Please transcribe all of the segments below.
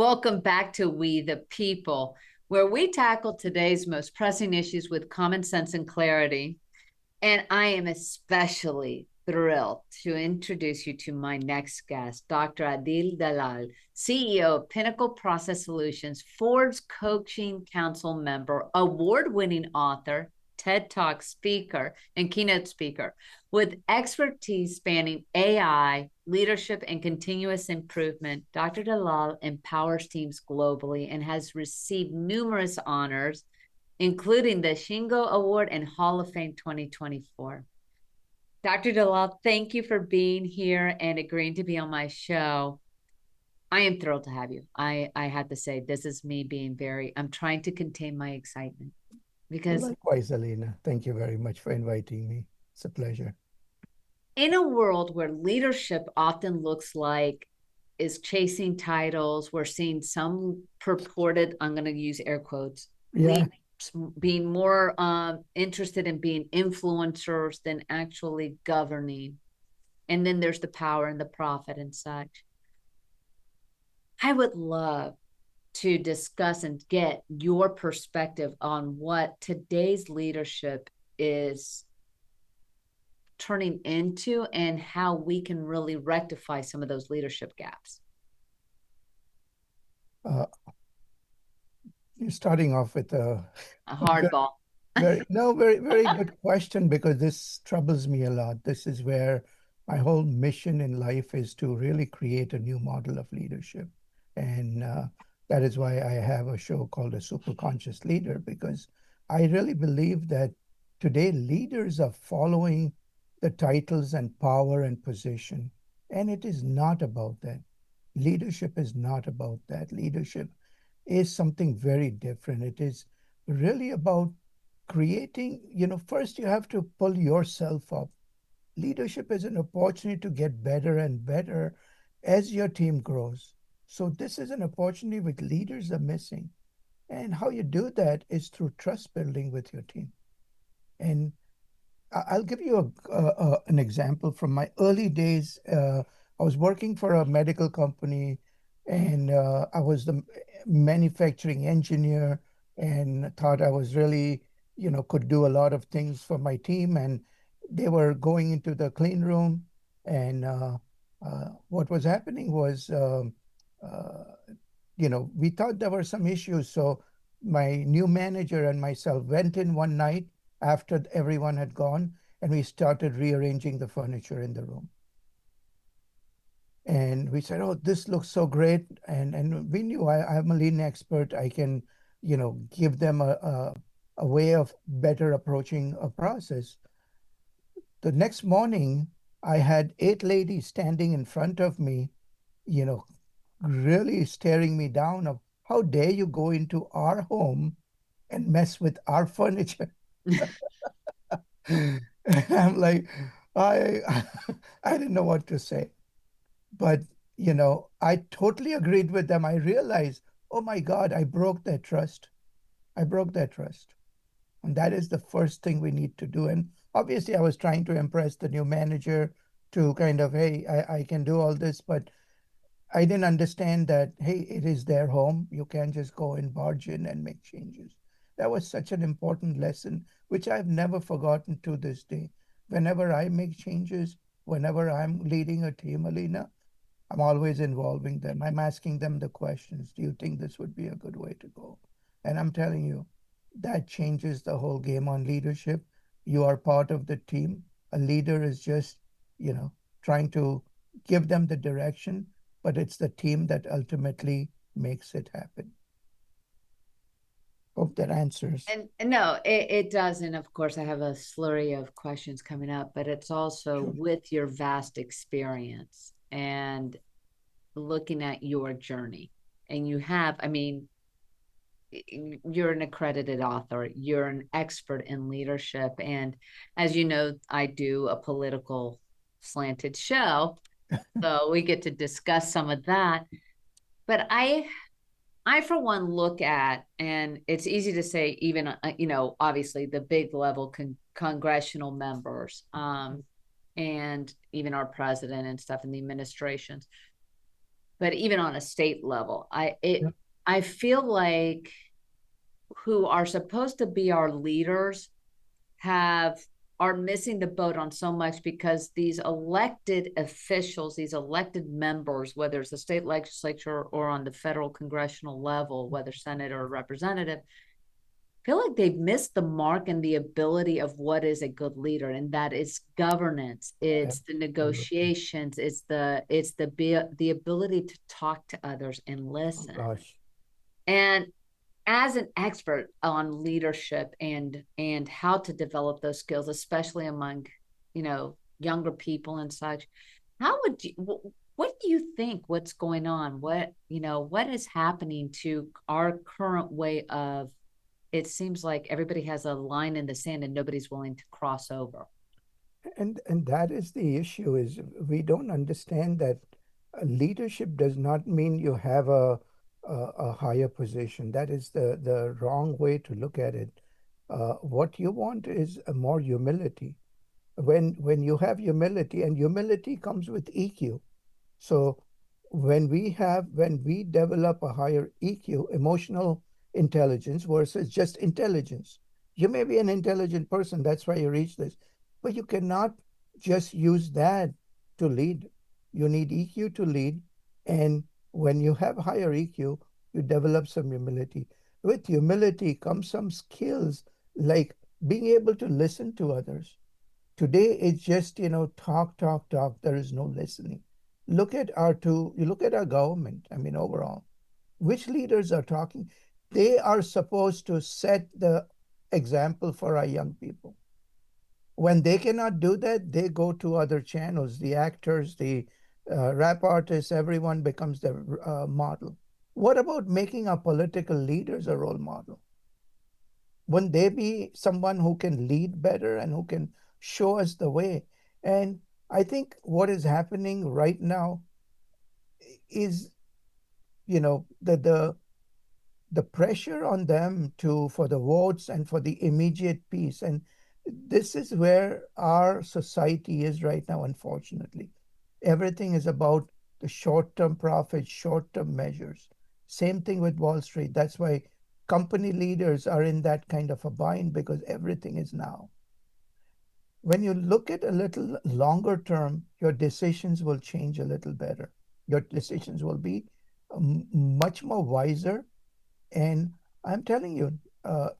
Welcome back to We the People, where we tackle today's most pressing issues with common sense and clarity. And I am especially thrilled to introduce you to my next guest, Dr. Adil Dalal, CEO of Pinnacle Process Solutions, Forbes Coaching Council member, award-winning author, TED Talk speaker, and keynote speaker. With expertise spanning AI, leadership, and continuous improvement, Dr. Dalal empowers teams globally and has received numerous honors, including the Shingo Award and Hall of Fame 2024. Dr. Dalal, thank you for being here and agreeing to be on my show. I am thrilled to have you. I have to say, this is me being I'm trying to contain my excitement Well, because likewise, Alina. Thank you very much for inviting me. It's a pleasure. in a world where leadership often looks like is chasing titles, we're seeing some purported, I'm going to use air quotes, Yeah, leaders being more interested in being influencers than actually governing. And then there's the power and the profit and such. I would love to discuss and get your perspective on what today's leadership is turning into and how we can really rectify some of those leadership gaps. uh, you're starting off with a A very, hardball. very good question because this troubles me a lot. This is where my whole mission in life is to really create a new model of leadership. And that is why I have a show called A Superconscious Leader, because I really believe that today leaders are following the titles and power and position. And it is not about that. Leadership is not about that. Leadership is something very different. It is really about creating, first you have to pull yourself up. Leadership is an opportunity to get better and better as your team grows. So this is an opportunity which leaders are missing. And how you do that is through trust building with your team. And I'll give you an example from my early days. I was working for a medical company, and I was the manufacturing engineer, and thought I was really, could do a lot of things for my team. And they were going into the clean room, and what was happening was, uh, we thought there were some issues. So my new manager and myself went in one night after everyone had gone, and we started rearranging the furniture in the room. And we said, "Oh, this looks so great!" And we knew I'm a lean expert. I can, give them a way of better approaching a process. The next morning, I had 8 ladies standing in front of me, you know, really staring me down of how dare you go into our home and mess with our furniture. And I'm like, I I didn't know what to say. But I totally agreed with them. I realized, oh my God, I broke their trust. I broke their trust. And that is the first thing we need to do. And obviously I was trying to impress the new manager to kind of, hey, I can do all this, but I didn't understand that, hey, it is their home. You can't just go and barge in and make changes. That was such an important lesson, which I've never forgotten to this day. Whenever I make changes, whenever I'm leading a team, Alina, I'm always involving them. I'm asking them the questions. Do you think this would be a good way to go? And I'm telling you, that changes the whole game on leadership. You are part of the team. A leader is just, you know, trying to give them the direction, but it's the team that ultimately makes it happen. Hope that answers. And no, it does. And of course, I have a slurry of questions coming up, but it's also Sure. with your vast experience and looking at your journey. And you have, I mean, you're an accredited author, you're an expert in leadership. And as you know, I do a political slanted show. So we get to discuss some of that. But I for one look at, and it's easy to say, even obviously the big level congressional members, and even our president and stuff in the administrations. but even on a state level, Yeah. I feel like who are supposed to be our leaders have are missing the boat on so much because these elected officials, these elected members, whether it's the state legislature or on the federal congressional level, whether Senate or representative, feel like they've missed the mark and the ability of what is a good leader, and that is governance, it's the Absolutely. negotiations, the ability to talk to others and Oh listen. gosh. And as an expert on leadership and how to develop those skills, especially among younger people and such, how would you what do you think what's going on, what is happening to our current way of, it seems like everybody has a line in the sand and nobody's willing to cross over. And that is the issue is we don't understand that leadership does not mean you have a higher position. That is the wrong way to look at it. What you want is a more humility. When you have humility, and humility comes with EQ. So when we develop a higher EQ, emotional intelligence versus just intelligence, you may be an intelligent person, that's why you reach this, but you cannot just use that to lead. You need EQ to lead, and when you have higher EQ, you develop some humility. With humility comes some skills like being able to listen to others. Today it's just, talk, talk, talk. There is no listening. You look at our government, I mean, overall, which leaders are talking? They are supposed to set the example for our young people. When they cannot do that, they go to other channels. The actors, the rap artists, everyone becomes the model. What about making our political leaders a role model? Wouldn't they be someone who can lead better and who can show us the way? And I think what is happening right now is, the pressure on them to for the votes and for the immediate peace. And this is where our society is right now, unfortunately. Everything is about the short-term profits, short-term measures. Same thing with Wall Street. That's why company leaders are in that kind of a bind because everything is now. When you look at a little longer term, your decisions will change a little better. Your decisions will be much more wiser. And I'm telling you,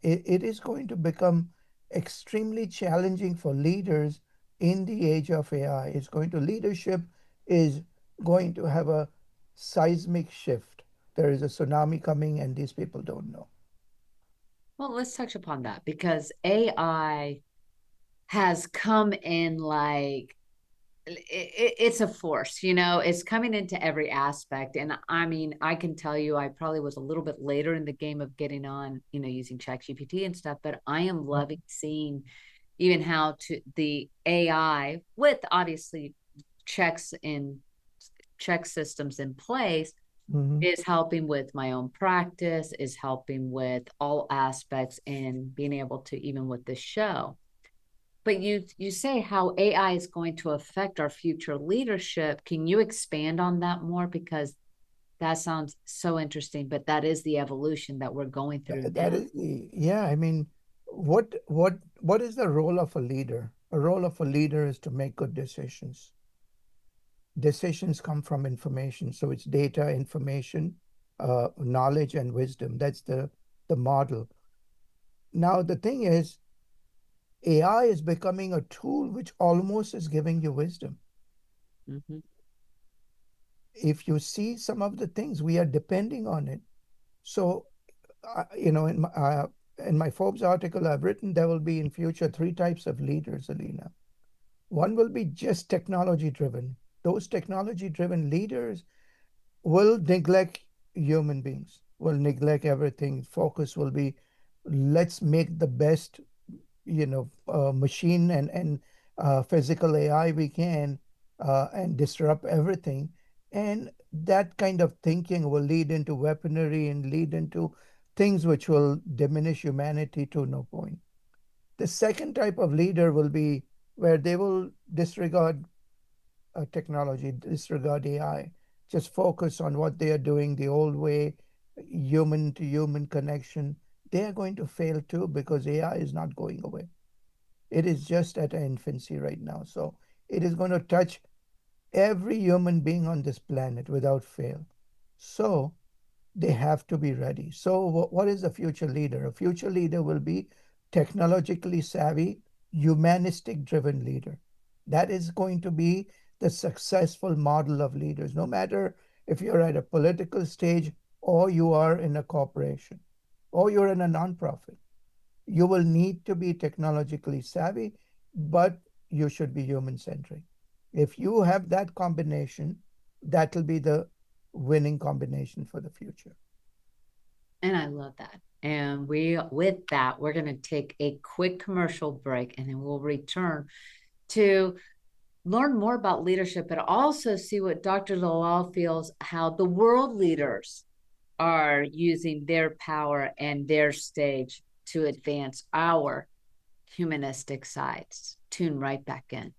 it is going to become extremely challenging for leaders in the age of AI. Leadership is going to have a seismic shift. There is a tsunami coming, and these people don't know. Well, let's touch upon that because AI has come in like it's a force, it's coming into every aspect. And I mean, I can tell you, I probably was a little bit later in the game of getting on, using ChatGPT and stuff, but I am loving seeing even how to the AI with obviously checks in check systems in place Mhm. is helping with my own practice, is helping with all aspects and being able to even with this show. But you say how AI is going to affect our future leadership. Can you expand on that more? Because that sounds so interesting, but that is the evolution that we're going through That now. is yeah, I mean, what is the role of a leader? A role of a leader is to make good decisions. Decisions come from information, so it's data, information, knowledge, and wisdom. That's the model. Now the thing is, AI is becoming a tool which almost is giving you wisdom. Mhm. If you see some of the things we are depending on it. So, in my Forbes article, I've written there will be in future three types of leaders, Alina. One will be just technology driven. Those technology driven leaders will neglect human beings, will neglect everything. Focus will be let's make the best, machine and physical AI we can, and disrupt everything. And that kind of thinking will lead into weaponry and lead into things which will diminish humanity to no point. The second type of leader will be where they will disregard technology, disregard AI. just focus on what they are doing the old way, human to human connection, they are going to fail too because AI is not going away. It is just at an infancy right now. So it is going to touch every human being on this planet without fail. So they have to be ready. So, what is a future leader? A future leader will be technologically savvy, humanistic driven leader. That is going to be the successful model of leaders, no matter if you're at a political stage or you are in a corporation or you're in a nonprofit. You will need to be technologically savvy, but you should be human centric. If you have that combination, that will be the winning combination for the future. And I love that. And with that, we're going to take a quick commercial break and then we'll return to learn more about leadership, but also see what Dr. Dalal feels how the world leaders are using their power and their stage to advance our humanistic sides. Tune right back in.